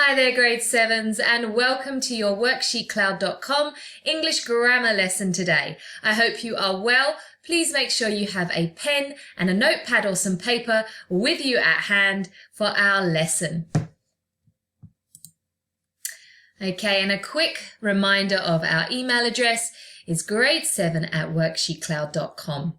Hi there, grade 7s, and welcome to your WorksheetCloud.com English grammar lesson today. I hope you are well. Please make sure you have a pen and a notepad or some paper with you at hand for our lesson. Okay, and a quick reminder of our email address is grade7@worksheetcloud.com.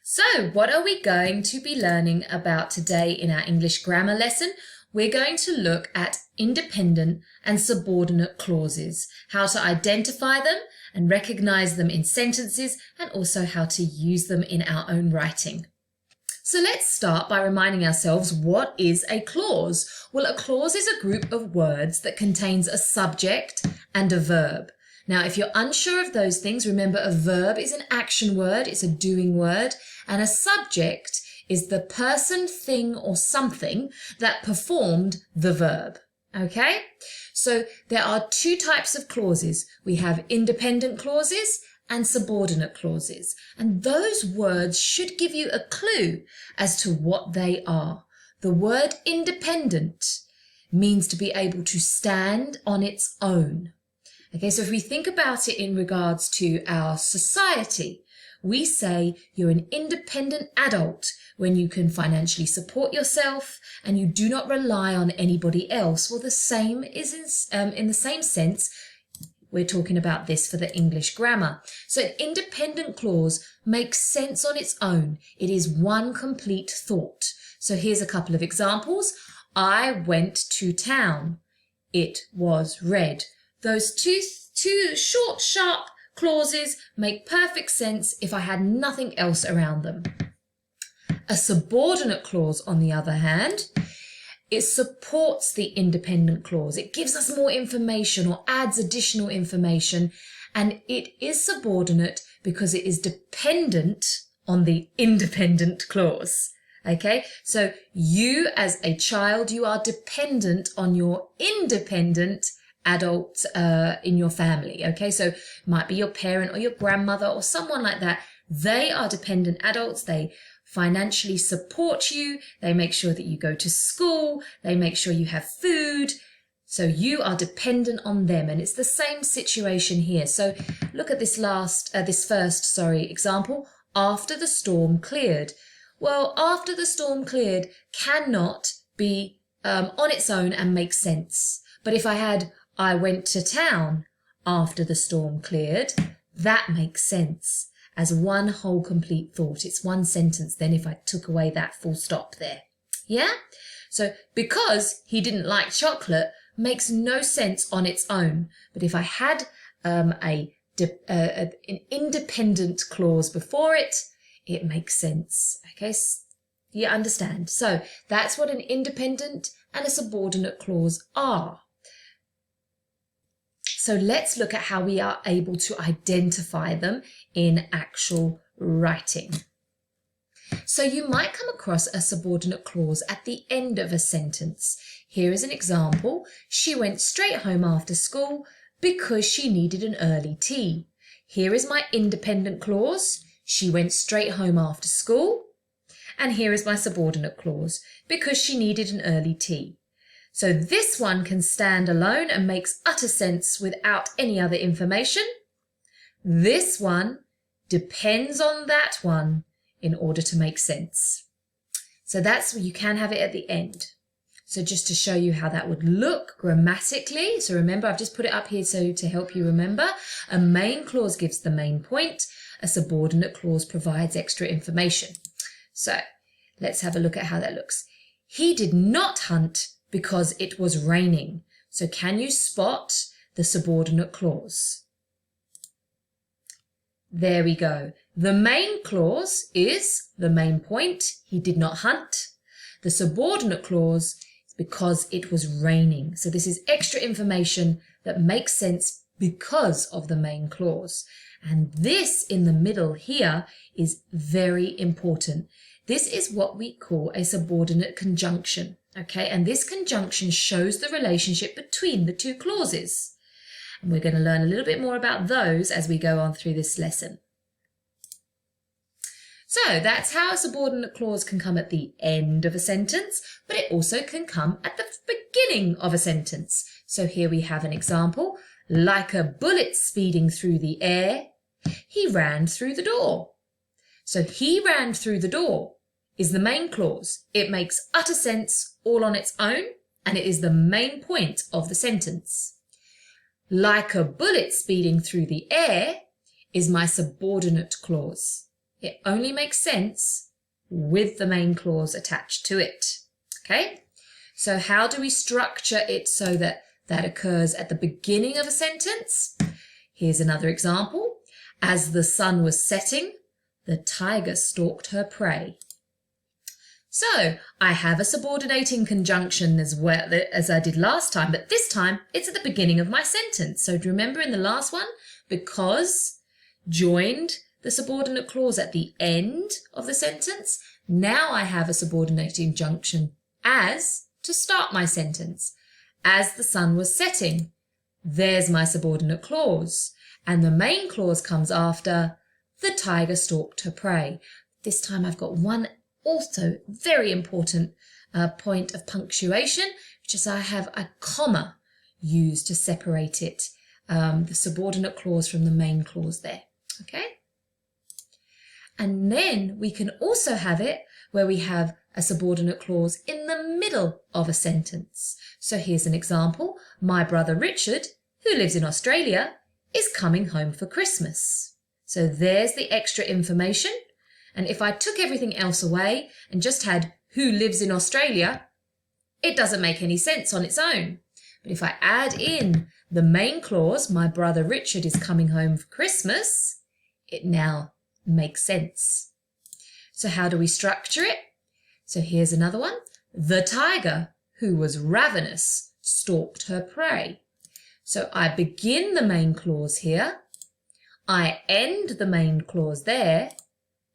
So, what are we going to be learning about today in our English grammar lesson? We're going to look at independent and subordinate clauses, how to identify them and recognize them in sentences, and also how to use them in our own writing. So let's start by reminding ourselves, what is a clause? Well, a clause is a group of words that contains a subject and a verb. Now, if you're unsure of those things, remember a verb is an action word, it's a doing word, and a subject is the person, thing, or something that performed the verb. Okay? So there are two types of clauses. We have independent clauses and subordinate clauses. And those words should give you a clue as to what they are. The word independent means to be able to stand on its own. Okay, so if we think about it in regards to our society, we say you're an independent adult when you can financially support yourself and you do not rely on anybody else. Well, the same is in the same sense, we're talking about this for the English grammar. So an independent clause makes sense on its own. It is one complete thought. So here's a couple of examples. I went to town. It was red. Those two short, sharp clauses make perfect sense if I had nothing else around them. A subordinate clause, on the other hand, it supports the independent clause. It gives us more information or adds additional information, and it is subordinate because it is dependent on the independent clause. Okay, so you as a child, you are dependent on your independent adult in your family. Okay, so it might be your parent or your grandmother or someone like that. They are dependent adults. They financially support you. They make sure that you go to school. They make sure you have food. So you are dependent on them, and it's the same situation here. So look at this first example. After the storm cleared. Well, after the storm cleared cannot be on its own and make sense. But if I had I went to town after the storm cleared, that makes sense as one whole complete thought. It's one sentence then if I took away that full stop there. Yeah? So because he didn't like chocolate makes no sense on its own. But if I had an independent clause before it, it makes sense. Okay? You understand? So that's what an independent and a subordinate clause are. So let's look at how we are able to identify them in actual writing. So you might come across a subordinate clause at the end of a sentence. Here is an example. She went straight home after school because she needed an early tea. Here is my independent clause. She went straight home after school. And here is my subordinate clause, because she needed an early tea. So this one can stand alone and makes utter sense without any other information. This one depends on that one in order to make sense. So that's where you can have it at the end. So just to show you how that would look grammatically. So remember, I've just put it up here so to help you remember. A main clause gives the main point. A subordinate clause provides extra information. So let's have a look at how that looks. He did not hunt because it was raining. So can you spot the subordinate clause? There we go. The main clause is the main point. He did not hunt. The subordinate clause is because it was raining. So this is extra information that makes sense because of the main clause. And this in the middle here is very important. This is what we call a subordinate conjunction. Okay, and this conjunction shows the relationship between the two clauses. And we're going to learn a little bit more about those as we go on through this lesson. So that's how a subordinate clause can come at the end of a sentence, but it also can come at the beginning of a sentence. So here we have an example. Like a bullet speeding through the air, he ran through the door. So he ran through the door is the main clause. It makes utter sense all on its own, and it is the main point of the sentence. Like a bullet speeding through the air is my subordinate clause. It only makes sense with the main clause attached to it. Okay? So how do we structure it so that that occurs at the beginning of a sentence? Here's another example. As the sun was setting, the tiger stalked her prey. So I have a subordinating conjunction as well as I did last time, but this time it's at the beginning of my sentence. So do you remember in the last one, because joined the subordinate clause at the end of the sentence? Now I have a subordinating conjunction as to start my sentence. As the sun was setting, there's my subordinate clause. And the main clause comes after, the tiger stalked her prey. This time I've got one also very important point of punctuation, which is I have a comma used to separate it, the subordinate clause from the main clause there. Okay? And then we can also have it where we have a subordinate clause in the middle of a sentence. So here's an example. My brother Richard, who lives in Australia, is coming home for Christmas. So there's the extra information. And if I took everything else away and just had who lives in Australia, it doesn't make any sense on its own. But if I add in the main clause, my brother Richard is coming home for Christmas, it now makes sense. So how do we structure it? So here's another one. The tiger, who was ravenous, stalked her prey. So I begin the main clause here, I end the main clause there,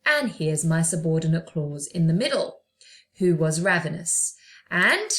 and here's my subordinate clause in the middle, who was ravenous. And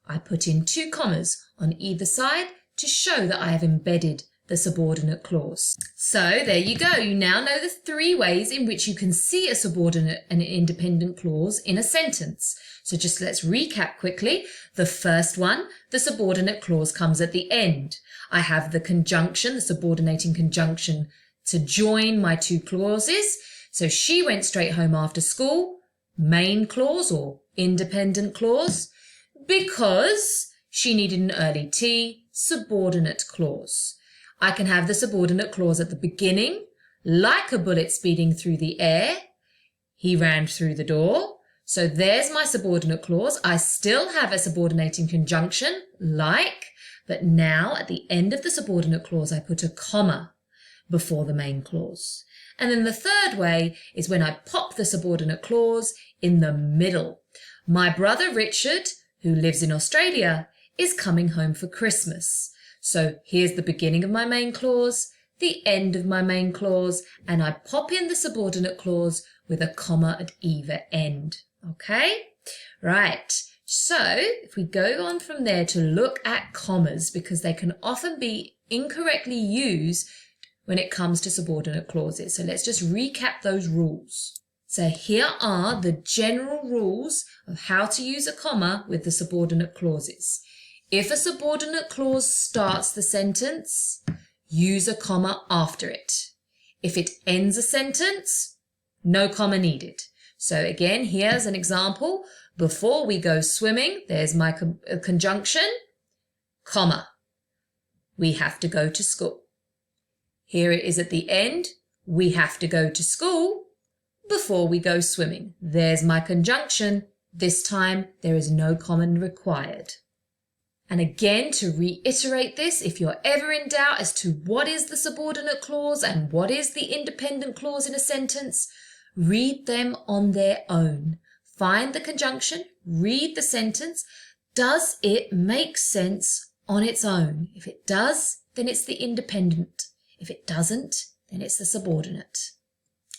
I put in 2 commas on either side to show that I have embedded the subordinate clause. So there you go. You now know the 3 ways in which you can see a subordinate and an independent clause in a sentence. So just let's recap quickly. The first one, the subordinate clause comes at the end. I have the conjunction, the subordinating conjunction, to join my 2 clauses. So she went straight home after school, main clause or independent clause, because she needed an early tea, subordinate clause. I can have the subordinate clause at the beginning, like a bullet speeding through the air. He ran through the door. So there's my subordinate clause. I still have a subordinating conjunction, like, but now at the end of the subordinate clause, I put a comma before the main clause. And then the third way is when I pop the subordinate clause in the middle. My brother Richard, who lives in Australia, is coming home for Christmas. So here's the beginning of my main clause, the end of my main clause, and I pop in the subordinate clause with a comma at either end. Okay? Right. So if we go on from there to look at commas, because they can often be incorrectly used when it comes to subordinate clauses. So let's just recap those rules. So here are the general rules of how to use a comma with the subordinate clauses. If a subordinate clause starts the sentence, use a comma after it. If it ends a sentence, no comma needed. So again, here's an example. Before we go swimming, there's my conjunction, comma. We have to go to school. Here it is at the end. We have to go to school before we go swimming. There's my conjunction. This time there is no comma required. And again, to reiterate this, if you're ever in doubt as to what is the subordinate clause and what is the independent clause in a sentence, read them on their own. Find the conjunction, read the sentence. Does it make sense on its own? If it does, then it's the independent. If it doesn't, then it's the subordinate.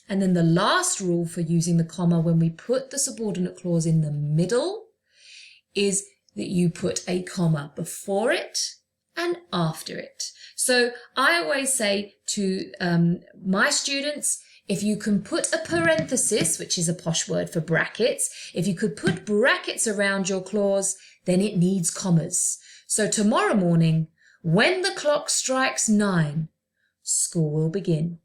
And then the last rule for using the comma when we put the subordinate clause in the middle is that you put a comma before it and after it. So I always say to my students, if you can put a parenthesis, which is a posh word for brackets, if you could put brackets around your clause, then it needs commas. So tomorrow morning, when the clock strikes 9, school will begin.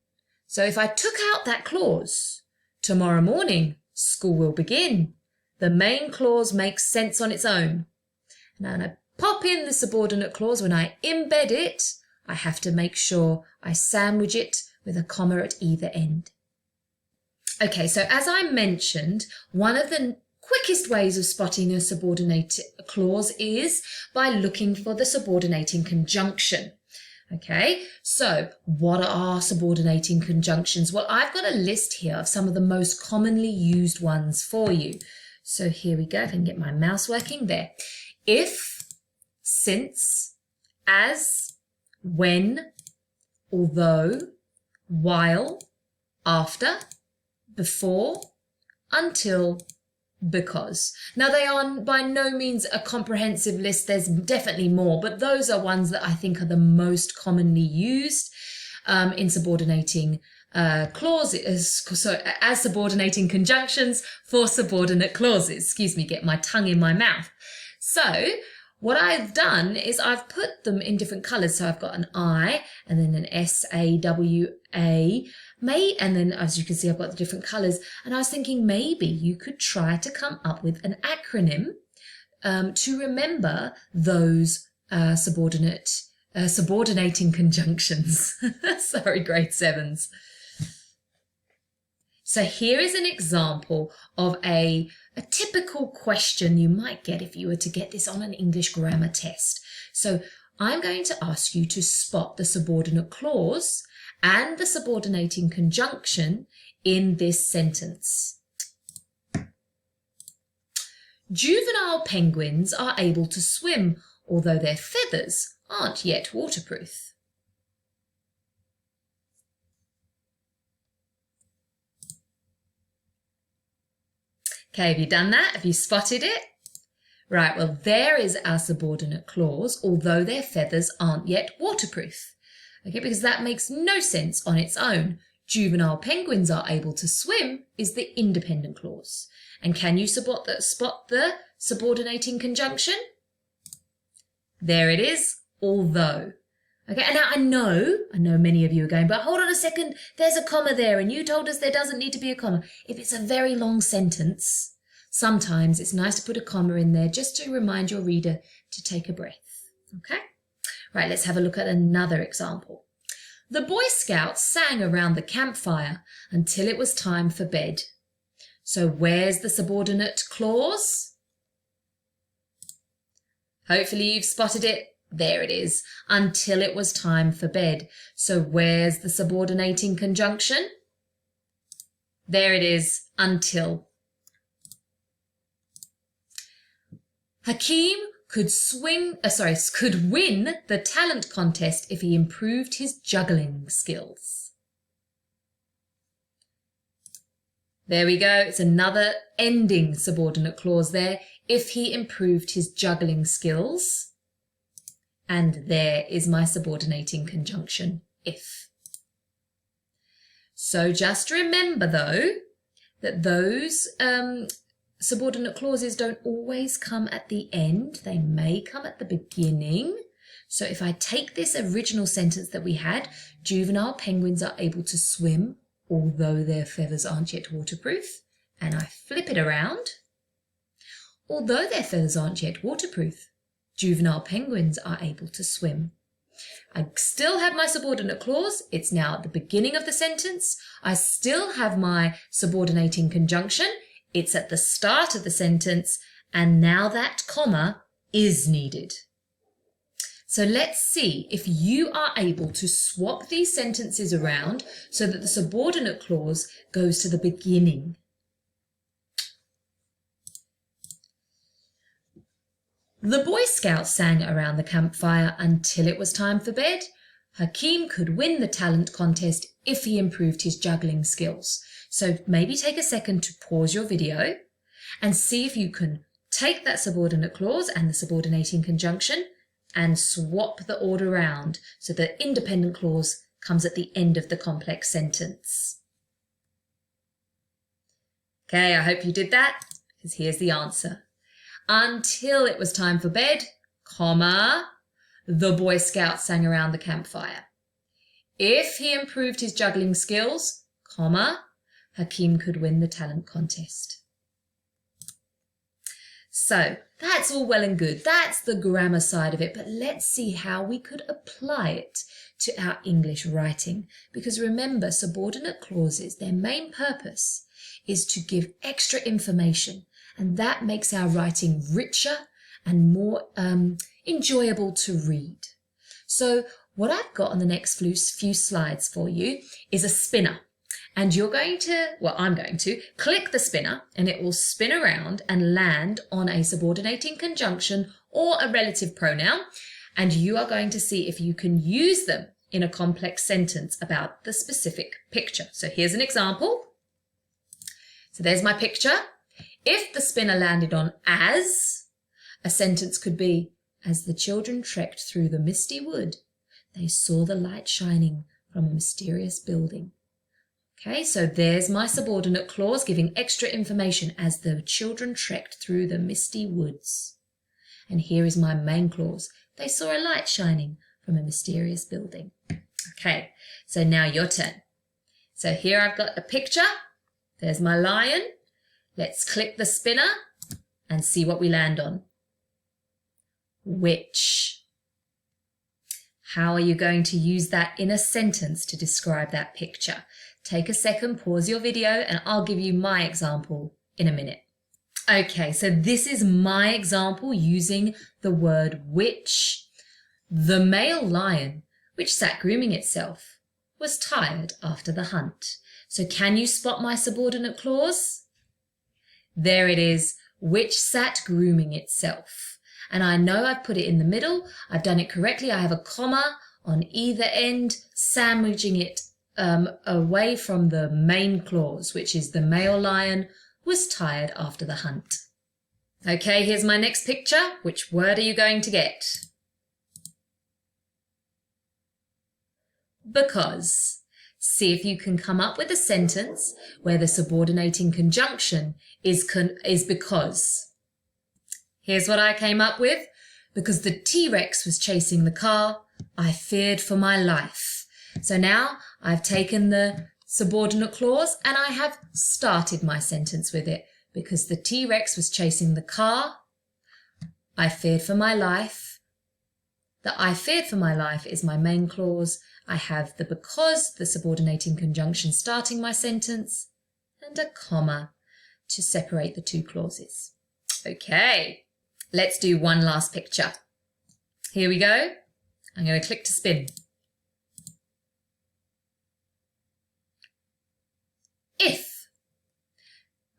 So if I took out that clause, tomorrow morning, school will begin, the main clause makes sense on its own. Now when I pop in the subordinate clause, when I embed it, I have to make sure I sandwich it with a comma at either end. Okay, so as I mentioned, one of the quickest ways of spotting a subordinate clause is by looking for the subordinating conjunction. Okay, so what are subordinating conjunctions? Well, I've got a list here of some of the most commonly used ones for you. So here we go, if I can get my mouse working there. If, since, as, when, although, while, after, before, until, because. Now they are by no means a comprehensive list, there's definitely more, but those are ones that I think are the most commonly used in subordinating clauses, as subordinating conjunctions for subordinate clauses. Excuse me, get my tongue in my mouth. So what I've done is I've put them in different colours. So I've got an I and then an S-A-W-A, and then as you can see, I've got the different colours. And I was thinking maybe you could try to come up with an acronym to remember those subordinating conjunctions. Sorry, grade 7s. So here is an example of a typical question you might get if you were to get this on an English grammar test. So I'm going to ask you to spot the subordinate clause and the subordinating conjunction in this sentence. Juvenile penguins are able to swim, although their feathers aren't yet waterproof. Okay, have you done that? Have you spotted it? Right, well, there is our subordinate clause, although their feathers aren't yet waterproof. Okay, because that makes no sense on its own. Juvenile penguins are able to swim is the independent clause. And can you spot the subordinating conjunction? There it is, although. Okay, and now I know many of you are going, but hold on a second, there's a comma there, and you told us there doesn't need to be a comma. If it's a very long sentence, sometimes it's nice to put a comma in there just to remind your reader to take a breath. Okay? Right, let's have a look at another example. The Boy Scouts sang around the campfire until it was time for bed. So where's the subordinate clause? Hopefully you've spotted it. There it is, until it was time for bed. So where's the subordinating conjunction? There it is, until. Hakeem could win the talent contest if he improved his juggling skills. There we go, it's another ending subordinate clause there, if he improved his juggling skills. And there is my subordinating conjunction, if. So just remember, though, that those subordinate clauses don't always come at the end. They may come at the beginning. So if I take this original sentence that we had, juvenile penguins are able to swim, although their feathers aren't yet waterproof, and I flip it around, although their feathers aren't yet waterproof, juvenile penguins are able to swim. I still have my subordinate clause. It's now at the beginning of the sentence. I still have my subordinating conjunction. It's at the start of the sentence. And now that comma is needed. So let's see if you are able to swap these sentences around so that the subordinate clause goes to the beginning. The Boy Scouts sang around the campfire until it was time for bed. Hakeem could win the talent contest if he improved his juggling skills. So maybe take a second to pause your video and see if you can take that subordinate clause and the subordinating conjunction and swap the order around so the independent clause comes at the end of the complex sentence. Okay, I hope you did that, because here's the answer. Until it was time for bed, comma, the Boy Scout sang around the campfire. If he improved his juggling skills, comma, Hakeem could win the talent contest. So that's all well and good. That's the grammar side of it, but let's see how we could apply it to our English writing. Because remember, subordinate clauses, their main purpose is to give extra information, and that makes our writing richer and more enjoyable to read. So what I've got on the next few slides for you is a spinner. And you're going to, well, I'm going to click the spinner and it will spin around and land on a subordinating conjunction or a relative pronoun. And you are going to see if you can use them in a complex sentence about the specific picture. So here's an example. So there's my picture. If the spinner landed on as, a sentence could be, as the children trekked through the misty wood, they saw the light shining from a mysterious building. Okay, so there's my subordinate clause giving extra information, as the children trekked through the misty woods. And here is my main clause. They saw a light shining from a mysterious building. Okay, so now your turn. So here I've got a picture. There's my lion. Let's click the spinner and see what we land on. Which. How are you going to use that in a sentence to describe that picture? Take a second, pause your video, and I'll give you my example in a minute. Okay, so this is my example using the word which. The male lion, which sat grooming itself, was tired after the hunt. So can you spot my subordinate clause? There it is, which sat grooming itself. And I know I've put it in the middle. I've done it correctly. I have a comma on either end, sandwiching it away from the main clause, which is the male lion was tired after the hunt. Okay, here's my next picture. Which word are you going to get? Because. See if you can come up with a sentence where the subordinating conjunction is because. Here's what I came up with. Because the T-Rex was chasing the car, I feared for my life. So now I've taken the subordinate clause and I have started my sentence with it. Because the T-Rex was chasing the car, I feared for my life. The I feared for my life is my main clause. I have the because, the subordinating conjunction starting my sentence, and a comma to separate the two clauses. Okay, let's do one last picture. Here we go. I'm going to click to spin. If.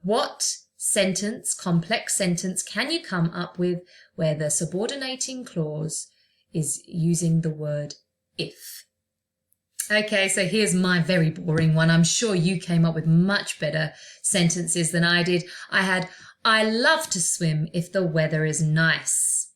What sentence, complex sentence, can you come up with where the subordinating clause is using the word if? Okay, so here's my very boring one. I'm sure you came up with much better sentences than I did. I had, I love to swim if the weather is nice.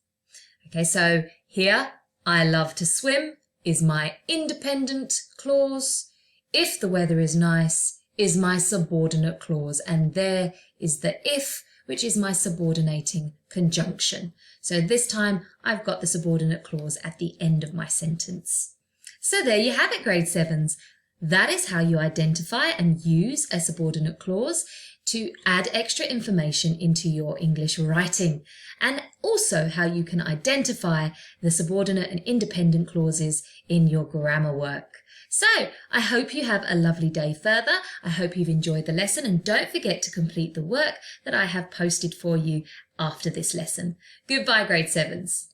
Okay, so here, I love to swim is my independent clause. If the weather is nice is my subordinate clause. And there is the if, which is my subordinating conjunction. So this time I've got the subordinate clause at the end of my sentence. So there you have it, grade 7s. That is how you identify and use a subordinate clause to add extra information into your English writing, and also how you can identify the subordinate and independent clauses in your grammar work. So I hope you have a lovely day further. I hope you've enjoyed the lesson, and don't forget to complete the work that I have posted for you after this lesson. Goodbye, grade 7s.